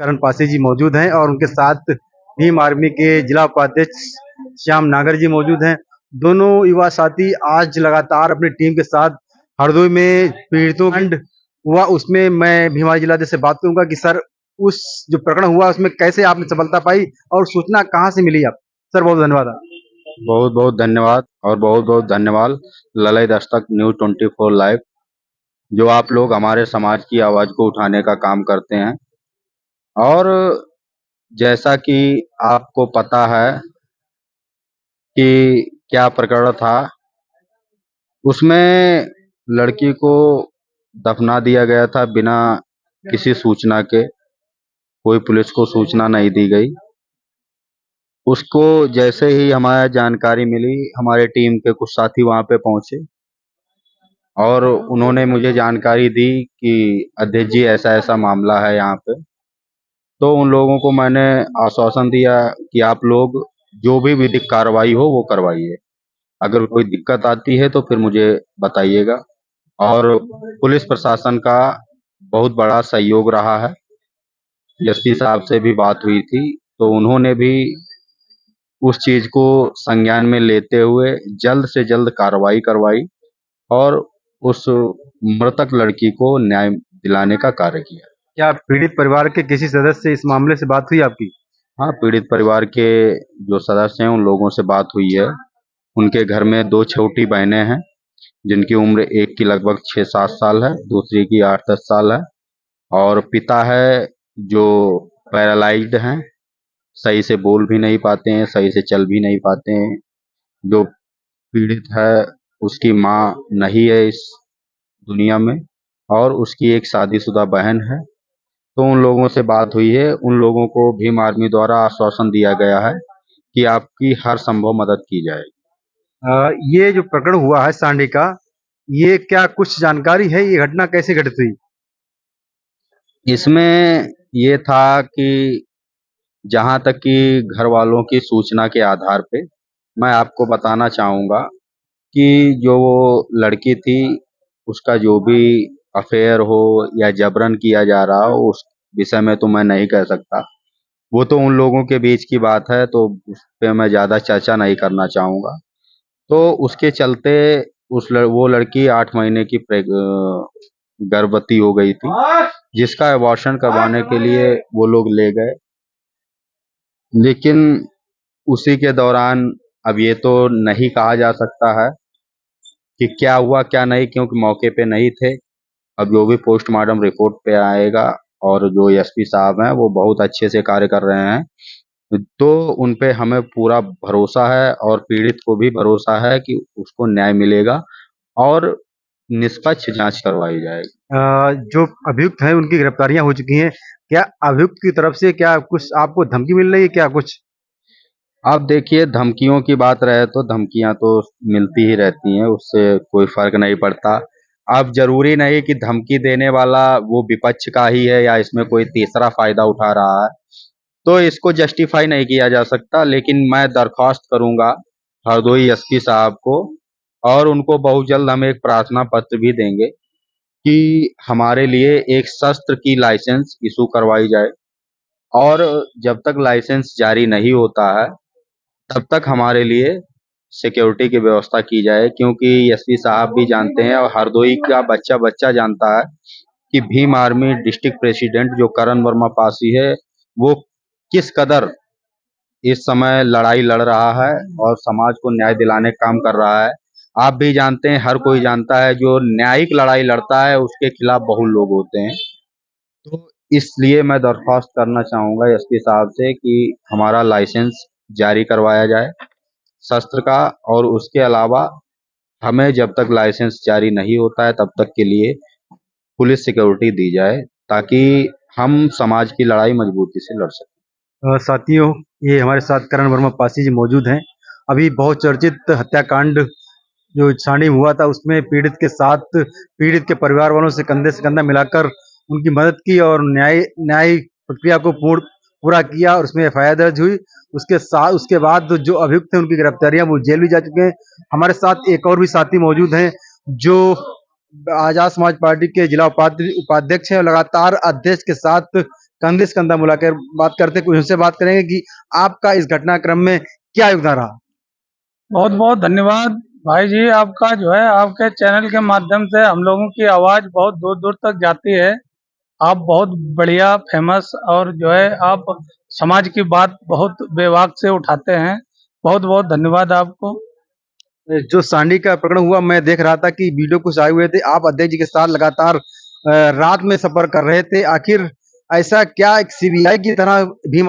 करण पासी जी मौजूद हैं और उनके साथ भीम आर्मी के जिला उपाध्यक्ष श्याम नागर जी मौजूद हैं। दोनों युवा साथी आज लगातार अपनी टीम के साथ हरदोई में पीड़ितों कांड हुआ उसमें मैं भीम आर्मी जिलाध्यक्ष से बात करूंगा कि सर उस जो प्रकरण हुआ उसमें कैसे आपने सफलता पाई और सूचना कहाँ से मिली आप? सर बहुत धन्यवाद। बहुत बहुत धन्यवाद और बहुत बहुत धन्यवाद ललई दस्तक न्यूज 24 लाइव, जो आप लोग हमारे समाज की आवाज को उठाने का काम करते हैं। और जैसा कि आपको पता है कि क्या प्रकरण था, उसमें लड़की को दफना दिया गया था बिना किसी सूचना के। कोई पुलिस को सूचना नहीं दी गई। उसको जैसे ही हमारे जानकारी मिली, हमारे टीम के कुछ साथी वहां पे पहुंचे और उन्होंने मुझे जानकारी दी कि अध्यक्ष जी ऐसा ऐसा मामला है यहाँ पे। तो उन लोगों को मैंने आश्वासन दिया कि आप लोग जो भी विधिक कार्रवाई हो वो करवाइए, अगर कोई दिक्कत आती है तो फिर मुझे बताइएगा। और पुलिस प्रशासन का बहुत बड़ा सहयोग रहा है। एसपी साहब से भी बात हुई थी, तो उन्होंने भी उस चीज को संज्ञान में लेते हुए जल्द से जल्द कार्रवाई करवाई और उस मृतक लड़की को न्याय दिलाने का कार्य किया। क्या पीड़ित परिवार के किसी सदस्य से इस मामले से बात हुई आपकी? हाँ, पीड़ित परिवार के जो सदस्य हैं उन लोगों से बात हुई है। उनके घर में 2 छोटी बहनें हैं, जिनकी उम्र एक की लगभग 6-7 साल है, दूसरी की 8-10 साल है। और पिता है जो पैरालाइज्ड हैं, सही से बोल भी नहीं पाते हैं, सही से चल भी नहीं पाते हैं। जो पीड़ित है उसकी माँ नहीं है इस दुनिया में, और उसकी एक शादीशुदा बहन है। तो उन लोगों से बात हुई है। उन लोगों को भीम आर्मी द्वारा आश्वासन दिया गया है कि आपकी हर संभव मदद की जाएगी। ये जो प्रकरण हुआ है सांडी का, ये क्या कुछ जानकारी है, ये घटना कैसे घटित हुई? इसमें ये था कि जहां तक कि घर वालों की सूचना के आधार पे मैं आपको बताना चाहूँगा कि जो वो लड़की थी, उसका जो भी अफेयर हो या जबरन किया जा रहा हो, उस विषय में तो मैं नहीं कह सकता। वो तो उन लोगों के बीच की बात है, तो उस पे मैं ज़्यादा चर्चा नहीं करना चाहूँगा। तो उसके चलते वो लड़की 8 महीने की गर्भवती हो गई थी, जिसका अबॉर्शन करवाने के लिए वो लोग ले गए। लेकिन उसी के दौरान अब ये तो नहीं कहा जा सकता है कि क्या हुआ क्या नहीं, क्योंकि मौके पे नहीं थे। अब जो भी पोस्टमार्टम रिपोर्ट पे आएगा, और जो एसपी साहब हैं वो बहुत अच्छे से कार्य कर रहे हैं, तो उन पे हमें पूरा भरोसा है और पीड़ित को भी भरोसा है कि उसको न्याय मिलेगा और निष्पक्ष जांच करवाई जाएगी। जो अभियुक्त हैं उनकी गिरफ्तारियां हो चुकी हैं, क्या अभियुक्त की तरफ से क्या कुछ आपको धमकी मिल रही है क्या कुछ? आप देखिए, धमकियों की बात रहे तो धमकियां तो मिलती ही रहती हैं, उससे कोई फर्क नहीं पड़ता। अब जरूरी नहीं कि धमकी देने वाला वो विपक्ष का ही है या इसमें कोई तीसरा फायदा उठा रहा है, तो इसको जस्टिफाई नहीं किया जा सकता। लेकिन मैं दरख्वास्त करूंगा हरदोई एसपी साहब को, और उनको बहुत जल्द हम एक प्रार्थना पत्र भी देंगे कि हमारे लिए एक शस्त्र की लाइसेंस इशू करवाई जाए। और जब तक लाइसेंस जारी नहीं होता है तब तक हमारे लिए सिक्योरिटी की व्यवस्था की जाए, क्योंकि एसपी साहब भी जानते हैं और हरदोई का बच्चा बच्चा जानता है कि भीम आर्मी डिस्ट्रिक्ट प्रेसिडेंट जो करण वर्मा पासी है, वो किस कदर इस समय लड़ाई लड़ रहा है और समाज को न्याय दिलाने का काम कर रहा है। आप भी जानते हैं, हर कोई जानता है, जो न्यायिक लड़ाई लड़ता है उसके खिलाफ बहुत लोग होते हैं। तो इसलिए मैं दरख्वास्त करना चाहूंगा एसपी साहब से कि हमारा लाइसेंस जारी करवाया जाए शस्त्र का, और उसके अलावा हमें जब तक लाइसेंस जारी नहीं होता है तब तक के लिए पुलिस सिक्योरिटी दी जाए, ताकि हम समाज की लड़ाई मजबूती से लड़ सकें। साथियों, ये हमारे साथ करण वर्मा पासी जी मौजूद हैं। अभी बहुत चर्चित हत्याकांड जो सांडी में हुआ था उसमें पीड़ित के साथ पीड़ित के परिवार वालों से कंधा मिलाकर उनकी मदद की और न्याय प्रक्रिया को पूरा किया और उसमें एफआईआर दर्ज हुई। उसके बाद जो अभियुक्त हैं उनकी गिरफ्तारियां वो जेल भी जा चुके हैं। हमारे साथ एक और भी साथी मौजूद हैं जो आजाद समाज पार्टी के जिला उपाध्यक्ष हैं और लगातार अध्यक्ष के साथ कंधे से कंधा मिलाकर बात करते हैं। कुछ उनसे बात करेंगे कि आपका इस घटनाक्रम में क्या योगदान रहा? बहुत बहुत धन्यवाद भाई जी, आपका जो है आपके चैनल के माध्यम से हम लोगों की आवाज़ बहुत दूर दूर तक जाती है। आप बहुत बढ़िया फेमस और जो है आप समाज की बात बहुत बेबाक से उठाते हैं। बहुत बहुत धन्यवाद आपको। जो सांडी का प्रकरण हुआ, मैं देख रहा था कि वीडियो कुछ आए हुए थे, आप अध्यक्ष जी के साथ लगातार रात में सफर कर रहे थे। आखिर ऐसा क्या एक सीबीआई की तरह भीम